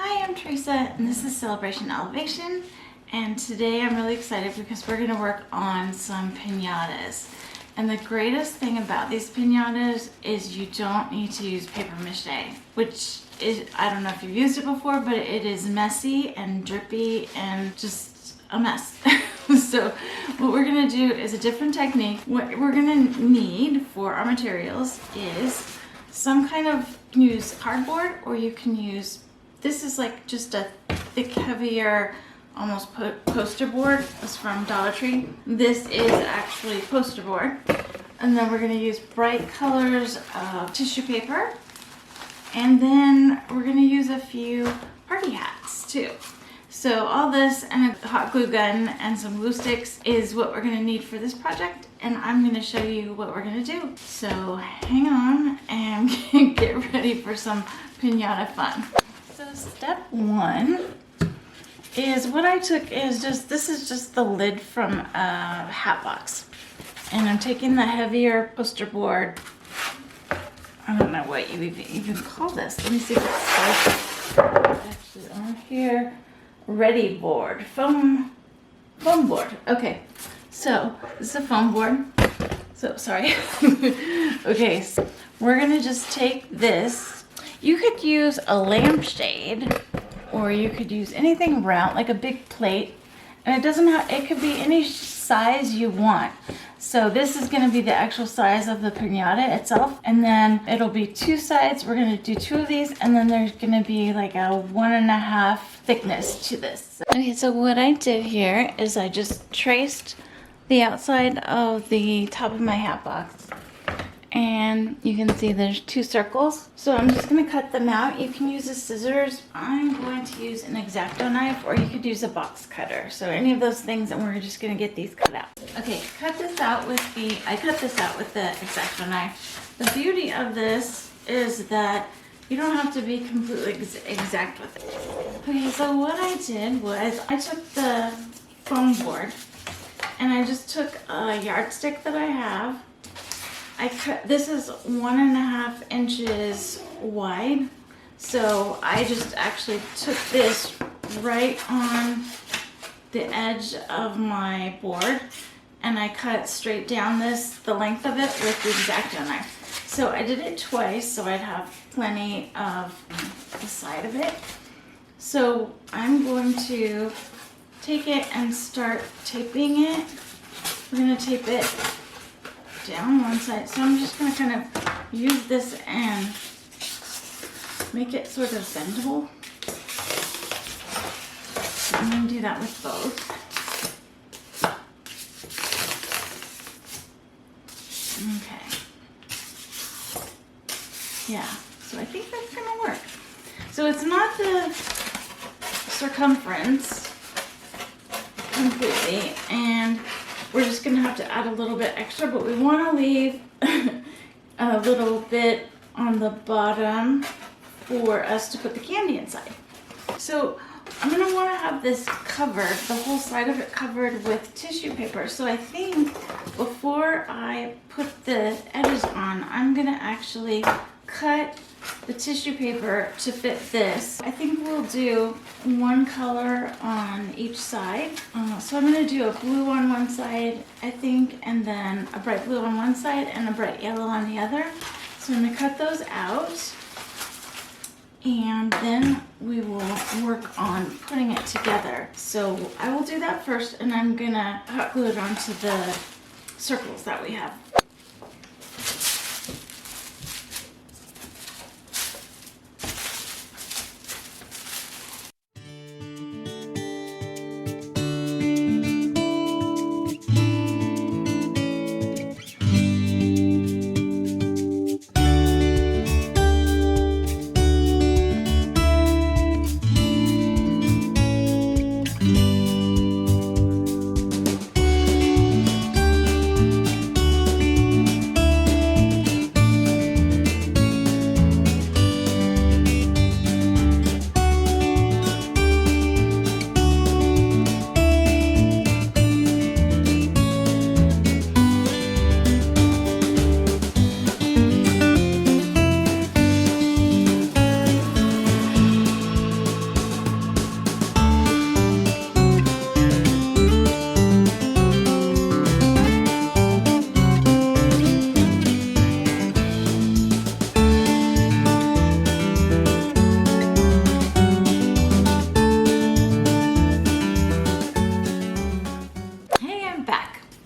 Hi, I'm Teresa and this is Celebration Elevation, and today I'm really excited because we're going to work on some piñatas. And the greatest thing about these piñatas is you don't need to use paper mache, which is, I don't know if you've used it before, but it is messy and drippy and just a mess. So what we're going to do is a different technique. What we're going to need for our materials is some kind of, you can use cardboard, or you can use, this is like just a thick, heavier, almost poster board. It's from Dollar Tree. This is actually poster board. And then we're going to use bright colors of tissue paper. And then we're going to use a few party hats too. So all this and a hot glue gun and some glue sticks is what we're going to need for this project. And I'm going to show you what we're going to do. So hang on and get ready for some piñata fun. So step one is what I took is just, this is just the lid from a hat box. And I'm taking the heavier poster board. I don't know what you even call this. Let me see what's actually on here. Ready board, foam board. Okay, so this is a foam board. So sorry. Okay, so we're gonna just take this. You could use a lampshade, or you could use anything round, like a big plate. And it doesn't have, it could be any size you want. So this is gonna be the actual size of the piñata itself. And then it'll be two sides. We're gonna do two of these, and then there's gonna be like a 1.5 thickness to this. Okay, so what I did here is I just traced the outside of the top of my hat box. And you can see there's two circles. So I'm just gonna cut them out. You can use the scissors. I'm going to use an X-Acto knife, or you could use a box cutter. So any of those things, and we're just gonna get these cut out. Okay, I cut this out with the X-Acto knife. The beauty of this is that you don't have to be completely exact with it. Okay, so what I did was I took the foam board and I just took a yardstick that I have. I cut, this is 1.5 inches wide. So I just actually took this right on the edge of my board, and I cut straight down the length of it with the X-Acto knife. So I did it twice, so I'd have plenty of the side of it. So I'm going to take it and start taping it. We're gonna tape it down one side. So I'm just gonna kind of use this and make it sort of bendable. So I'm gonna do that with both. Okay. Yeah, so I think that's gonna work. So it's not the circumference completely, and we're just gonna have to add a little bit extra, but we wanna leave a little bit on the bottom for us to put the candy inside. So I'm gonna wanna have this covered, the whole side of it covered with tissue paper. So I think before I put the edges on, I'm gonna actually cut the tissue paper to fit this. I think we'll do one color on each side. So I'm gonna do a blue on one side, I think, and then a bright blue on one side and a bright yellow on the other. So I'm gonna cut those out, and then we will work on putting it together. So I will do that first, and I'm gonna hot glue it onto the circles that we have.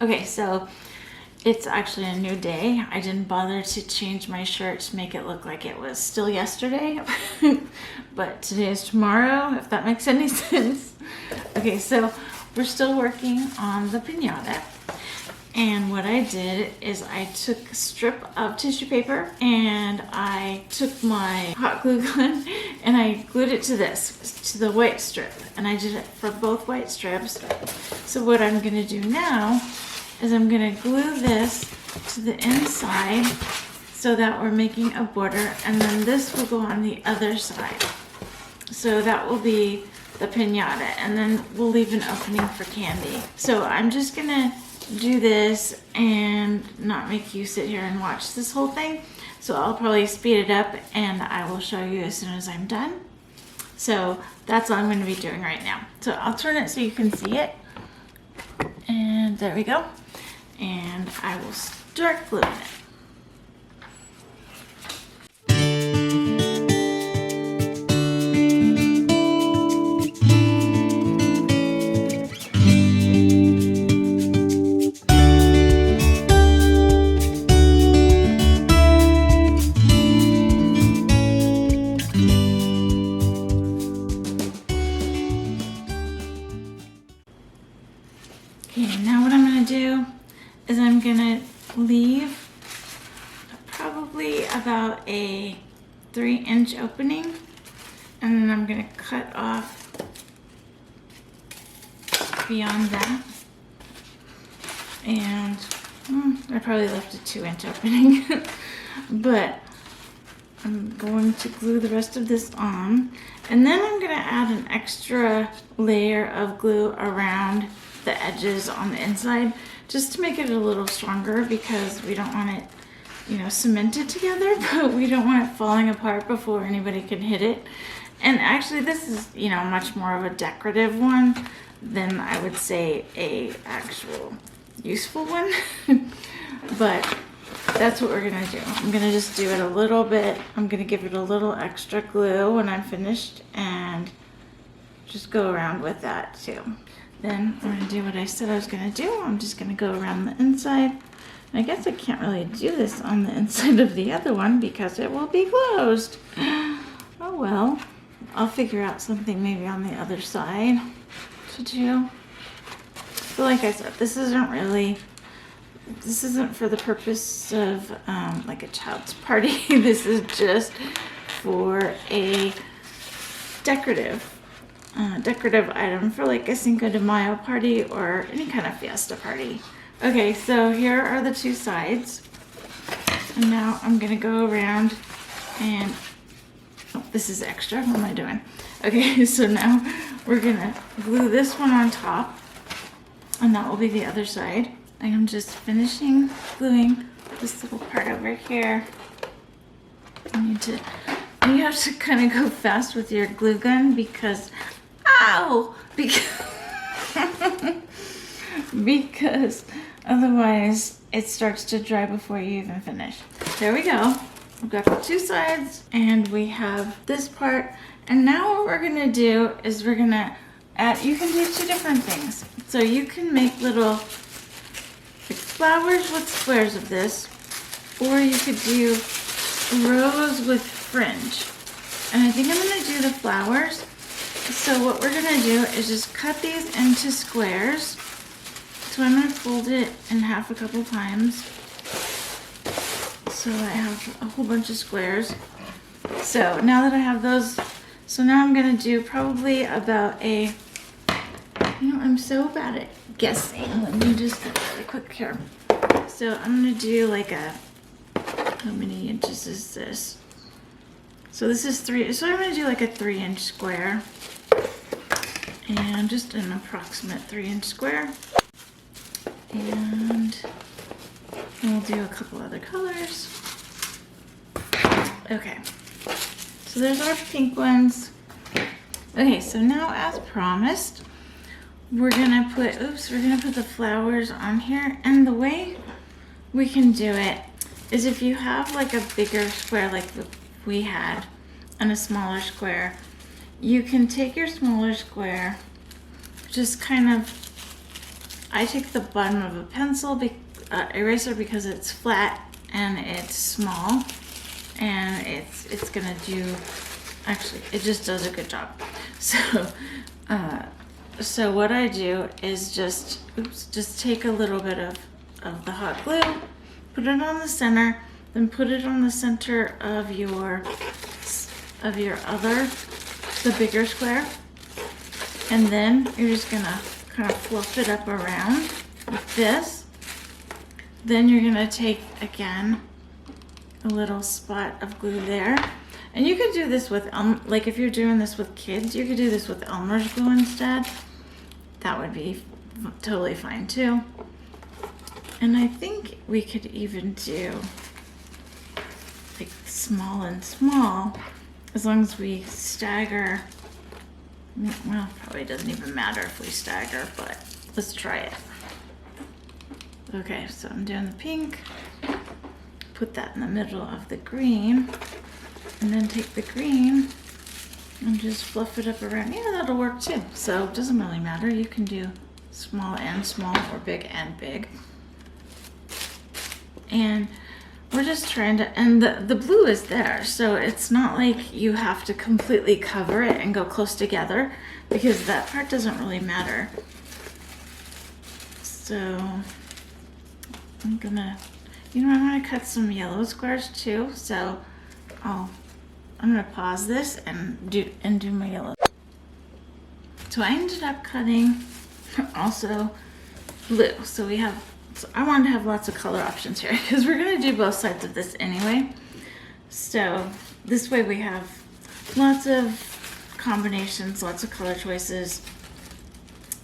Okay, so it's actually a new day. I didn't bother to change my shirt to make it look like it was still yesterday. But today is tomorrow, if that makes any sense. Okay, so we're still working on the piñata. And what I did is I took a strip of tissue paper and I took my hot glue gun and I glued it to the white strip. And I did it for both white strips. So what I'm gonna do now is I'm gonna glue this to the inside so that we're making a border, and then this will go on the other side. So that will be the piñata, and then we'll leave an opening for candy. So I'm just gonna do this and not make you sit here and watch this whole thing. So I'll probably speed it up and I will show you as soon as I'm done. So that's all I'm going to be doing right now. So I'll turn it so you can see it. And there we go. And I will start gluing it. Okay, now what I'm going to do is I'm going to leave probably about a 3-inch opening, and then I'm going to cut off beyond that, and I probably left a 2-inch opening, but I'm going to glue the rest of this on, and then I'm going to add an extra layer of glue around the edges on the inside just to make it a little stronger, because we don't want it, you know, cemented together, but we don't want it falling apart before anybody can hit it. And actually this is, you know, much more of a decorative one than I would say a actual useful one. But that's what we're gonna do. I'm gonna just do it a little bit. I'm gonna give it a little extra glue when I'm finished and just go around with that too. Then I'm gonna do what I said I was gonna do. I'm just gonna go around the inside. I guess I can't really do this on the inside of the other one because it will be closed. Oh well, I'll figure out something maybe on the other side to do. But like I said, this isn't for the purpose of like a child's party. This is just for a decorative item for like a Cinco de Mayo party or any kind of fiesta party. Okay, so here are the two sides. And now I'm gonna go around and, oh, this is extra, what am I doing? Okay, so now we're gonna glue this one on top, and that will be the other side. I am just finishing gluing this little part over here. You have to kind of go fast with your glue gun because, ow! Because otherwise it starts to dry before you even finish. There we go. We've got the two sides and we have this part. And now what we're gonna do is we're gonna add, you can do two different things. So you can make little like flowers with squares of this, or you could do rows with fringe. And I think I'm gonna do the flowers. So what we're gonna do is just cut these into squares. So I'm gonna fold it in half a couple times. So I have a whole bunch of squares. So now that I have those, so now I'm gonna do probably about a, you know, I'm so bad at guessing. Let me just get really quick here. So I'm gonna do like a, how many inches is this? So this is 3, so I'm gonna do like a 3-inch square. And just an approximate 3-inch square. And we'll do a couple other colors. Okay, so there's our pink ones. Okay, so now as promised, we're gonna put the flowers on here. And the way we can do it is if you have like a bigger square like we had and a smaller square, you can take your smaller square, just kind of I take the bottom of a pencil eraser because it's flat and it's small, and it's gonna do, actually it just does a good job. So what I do is just take a little bit of the hot glue, put it on the center, then put it on the center of your the bigger square, and then you're just gonna kind of fluff it up around with this. Then you're gonna take, again, a little spot of glue there. And you could do this with, like if you're doing this with kids, you could do this with Elmer's glue instead. That would be totally fine too. And I think we could even do like small and small, as long as we stagger. Well, probably doesn't even matter if we stagger, but let's try it. Okay, so I'm doing the pink, put that in the middle of the green, and then take the green and just fluff it up around. Yeah, that'll work too. So it doesn't really matter. You can do small and small, or big and big. And we're just trying to, and the blue is there, so it's not like you have to completely cover it and go close together, because that part doesn't really matter. So I'm gonna cut some yellow squares too. So I'm gonna pause this and do my yellow. So I ended up cutting also blue. So I wanted to have lots of color options here because we're gonna do both sides of this anyway. So this way we have lots of combinations, lots of color choices,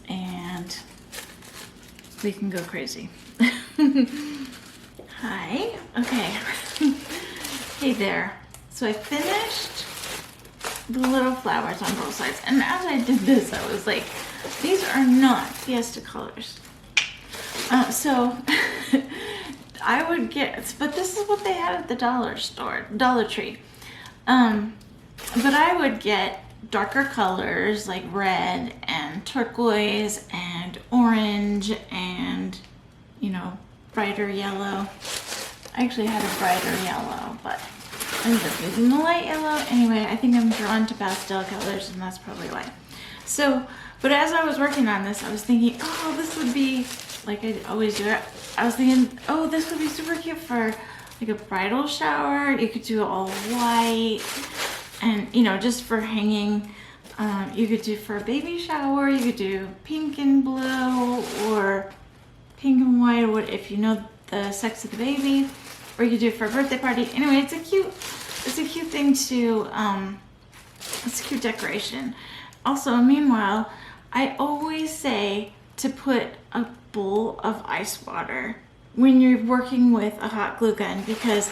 and we can go crazy. Hi. Okay. Hey there. So I finished the little flowers on both sides, and as I did this, I was like, these are not Fiesta colors. So I would get, but this is what they had at the Dollar Tree. But I would get darker colors like red and turquoise and orange and, brighter yellow. I actually had a brighter yellow, but I ended up using the light yellow. Anyway, I think I'm drawn to pastel colors, and that's probably why. So, but as I was working on this, I was thinking, oh, this would be, like I always do it, I was thinking, oh, this would be super cute for like a bridal shower. You could do it all white, and just for hanging. You could do for a baby shower, you could do pink and blue, or pink and white, or if you know the sex of the baby, or you could do it for a birthday party. Anyway, it's a cute thing to, it's a cute decoration. Also, meanwhile, I always say to put a bowl of ice water when you're working with a hot glue gun, because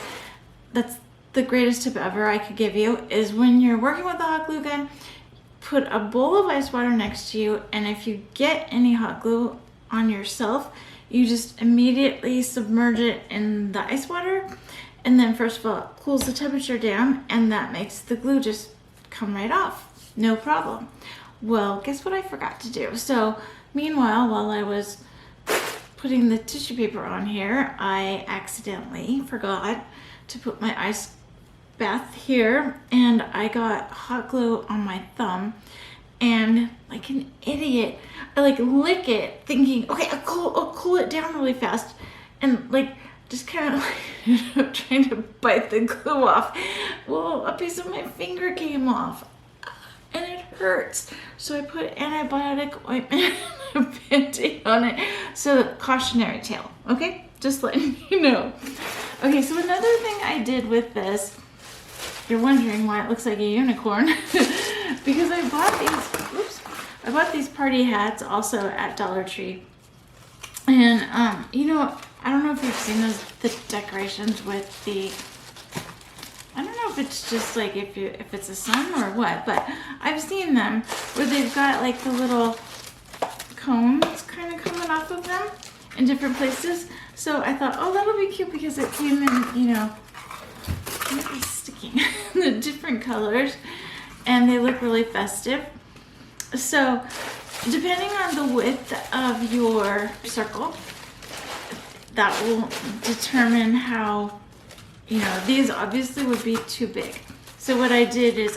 that's the greatest tip ever I could give you, is when you're working with a hot glue gun, put a bowl of ice water next to you, and if you get any hot glue on yourself, you just immediately submerge it in the ice water, and then first of all, it cools the temperature down, and that makes the glue just come right off. No problem. Well, guess what I forgot to do? So meanwhile, while I was putting the tissue paper on here, I accidentally forgot to put my ice bath here, and I got hot glue on my thumb, and like an idiot, I like lick it thinking, okay, I'll cool it down really fast, and like just kind of like, trying to bite the glue off. Well, a piece of my finger came off, and it hurts. So I put antibiotic ointment and a Band-Aid on it. So cautionary tale, okay? Just letting you know. Okay, so another thing I did with this, you're wondering why it looks like a unicorn, because I bought these party hats also at Dollar Tree. And I don't know if you've seen the decorations with the, I don't know if it's just like if it's a sun or what, but I've seen them where they've got like the little cones kind of coming off of them in different places. So I thought, oh, that'll be cute because it came in, it's sticking, the different colors, and they look really festive. So Depending on the width of your circle, that will determine how, you know, these obviously would be too big. So what I did is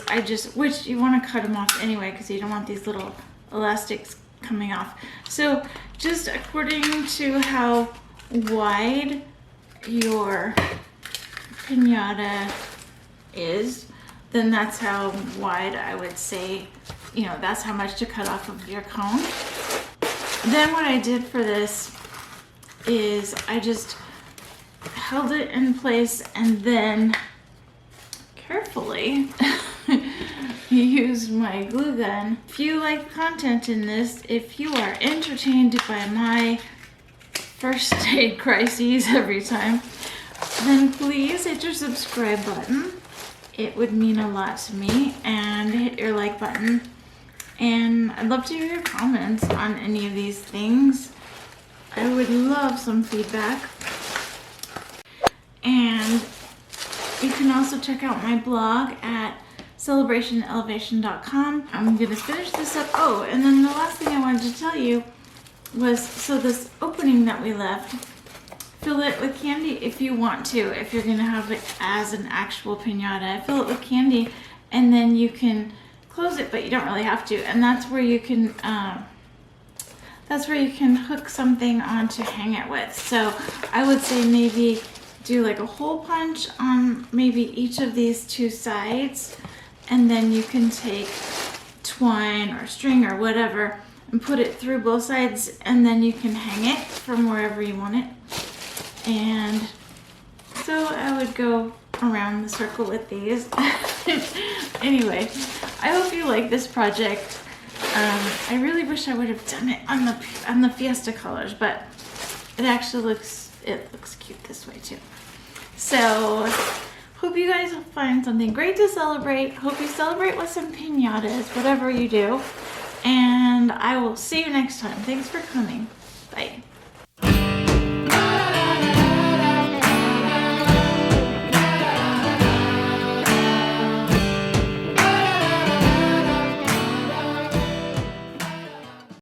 which you want to cut them off anyway because you don't want these little elastics coming off. So just according to how wide your piñata is, then that's how wide I would say, you know, that's how much to cut off of your cone. Then what I did for this is I just held it in place and then carefully use my glue gun. If you like content in this, if you are entertained by my first aid crises every time, then please hit your subscribe button. It would mean a lot to me, and hit your like button. And I'd love to hear your comments on any of these things. I would love some feedback. And you can also check out my blog at celebrationelevation.com. I'm gonna finish this up. Oh, and then the last thing I wanted to tell you was, so this opening that we left, fill it with candy if you want to. If you're gonna have it as an actual piñata, fill it with candy, and then you can close it, but you don't really have to. And that's where you can hook something on to hang it with. So I would say maybe do like a hole punch on maybe each of these two sides, and then you can take twine or string or whatever and put it through both sides, and then you can hang it from wherever you want it. And so I would go around the circle with these. Anyway, I hope you like this project. I really wish I would have done it on the Fiesta colors, but it actually looks cute this way too. So hope you guys find something great to celebrate. Hope you celebrate with some piñatas, whatever you do. And I will see you next time. Thanks for coming. Bye.